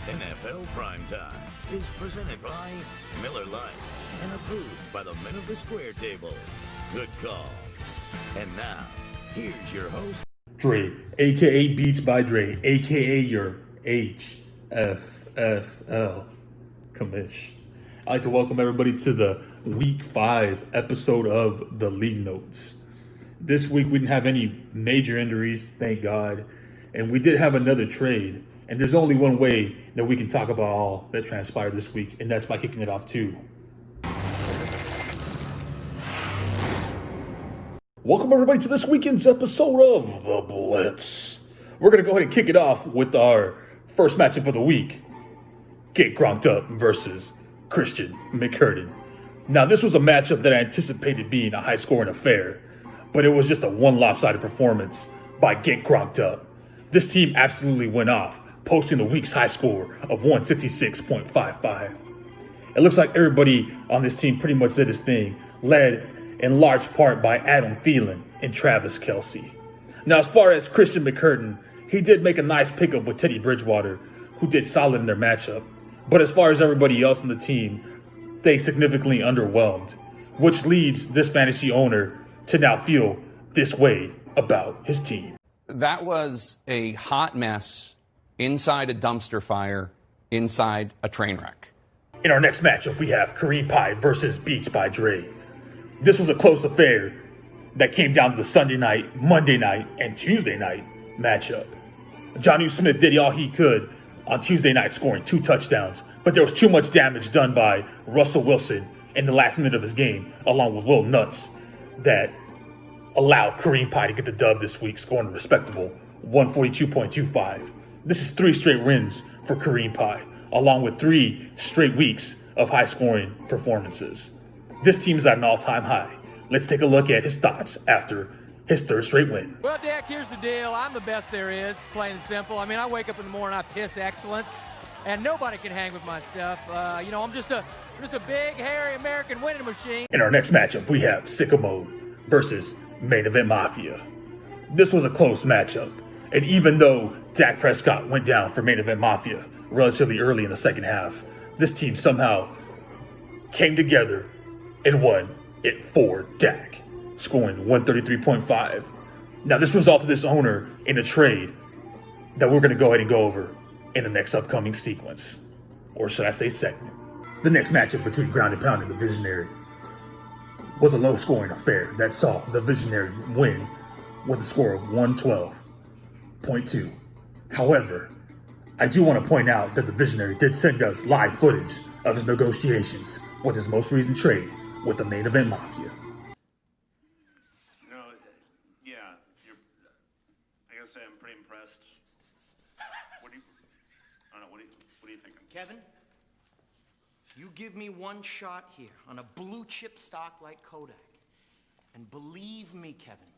HFFL Primetime is presented by Miller Lite and approved by the men of the Square Table. Good call. And now, here's your host, Dre, aka Beats by Dre, aka your HFFL commish. I'd like to welcome everybody to the Week 5 episode of the League Notes. This week we didn't have any major injuries, thank God, and we did have another trade. And there's only one way that we can talk about all that transpired this week, and that's by kicking it off too. Welcome everybody to this weekend's episode of The Blitz. We're going to go ahead and kick it off with our first matchup of the week. Get Gronked Up versus Christian McCurdy. Now this was a matchup that I anticipated being a high-scoring affair, but it was just a one lopsided performance by Get Gronked Up. This team absolutely went off, posting the week's high score of 166.55. It looks like everybody on this team pretty much did his thing, led in large part by Adam Thielen and Travis Kelce. Now, as far as Christian McCurdy, he did make a nice pickup with Teddy Bridgewater, who did solid in their matchup. But as far as everybody else on the team, they significantly underwhelmed, which leads this fantasy owner to now feel this way about his team. That was a hot mess inside a dumpster fire, inside a train wreck. In our next matchup, we have Kareem Pie versus Beats by Dre. This was a close affair that came down to the Sunday night, Monday night, and Tuesday night matchup. Jonnu Smith did all he could on Tuesday night, scoring 2 touchdowns, but there was too much damage done by Russell Wilson in the last minute of his game, along with Will Nuts, that allowed Kareem Pie to get the dub this week, scoring a respectable 142.25. This is 3 straight wins for Kareem Pie, along with 3 straight weeks of high-scoring performances. This team is at an all-time high. Let's take a look at his thoughts after his 3rd straight win. Well, Dak, here's the deal. I'm the best there is, plain and simple. I mean, I wake up in the morning, I piss excellence, and nobody can hang with my stuff. I'm just a big, hairy American winning machine. In our next matchup, we have Sicko Mode versus Main Event Mafia. This was a close matchup, and even though Dak Prescott went down for Main Event Mafia relatively early in the second half, this team somehow came together and won it for Dak, scoring 133.5. Now, this resulted this owner in a trade that we're going to go ahead and go over in the next upcoming sequence, or should I say segment. The next matchup between Ground and Pound and the Visionary was a low-scoring affair that saw the Visionary win with a score of 112.2. However, I do want to point out that the Visionary did send us live footage of his negotiations with his most recent trade with the Main Event Mafia. I gotta say I'm pretty impressed. What do you thinking? Kevin, you give me one shot here on a blue chip stock like Kodak. And believe me, Kevin,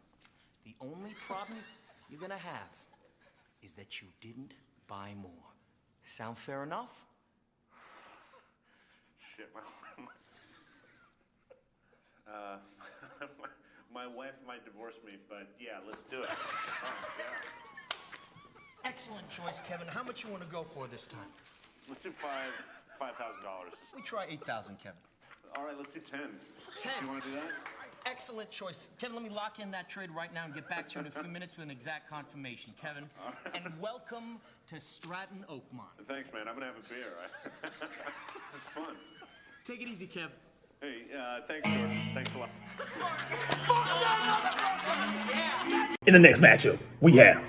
the only problem you're gonna have is that you didn't buy more. Sound fair enough? Shit, my wife might divorce me, but yeah, let's do it. Oh, yeah. Excellent choice, Kevin. How much you want to go for this time? Let's do $5,000. We try 8,000, Kevin. All right, let's do 10. 10. You want to do that? Excellent choice. Kevin, let me lock in that trade right now and get back to you in a few minutes with an exact confirmation, Kevin. Right. And welcome to Stratton Oakmont. Thanks, man. I'm going to have a beer. It's fun. Take it easy, Kev. Hey, thanks, Jordan. Thanks a lot. In the next matchup, we have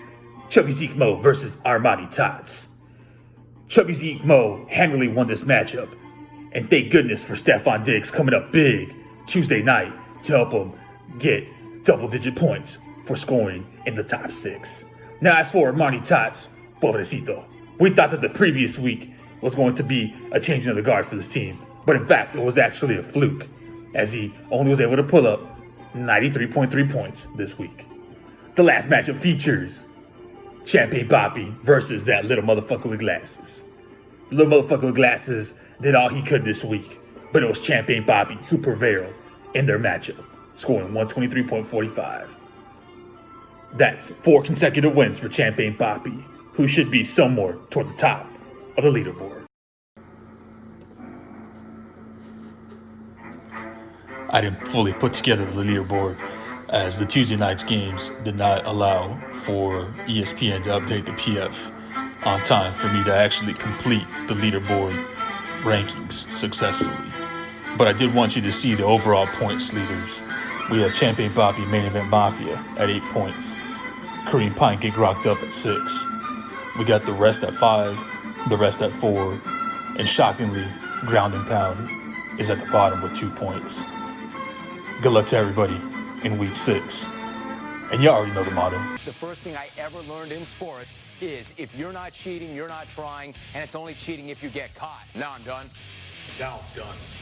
Chubby Zeke Mo versus Armani Tots. Chubby Zeke Mo handily won this matchup, and thank goodness for Stephon Diggs coming up big Tuesday night to help him get double-digit points for scoring in the top 6. Now, as for Armani Tots, pobrecito, we thought that the previous week was going to be a changing of the guard for this team, but in fact, it was actually a fluke, as he only was able to pull up 93.3 points this week. The last matchup features Champagne Papi versus that little motherfucker with glasses. The little motherfucker with glasses did all he could this week, but it was Champagne Papi who prevailed in their matchup, scoring 123.45. That's 4 consecutive wins for Champagne Papi, who should be somewhere toward the top of the leaderboard. I didn't fully put together the leaderboard as the Tuesday night's games did not allow for ESPN to update the PF on time for me to actually complete the leaderboard rankings successfully. But I did want you to see the overall points leaders. We have Champion Bobby Main Event Mafia at 8 points. Kareem Pine Get Rocked Up at 6. We got the rest at 5, the rest at 4, and shockingly, Ground and Pound is at the bottom with 2 points. Good luck to everybody in week 6. And you already know the motto. The first thing I ever learned in sports is if you're not cheating, you're not trying, and it's only cheating if you get caught. Now I'm done. Now I'm done.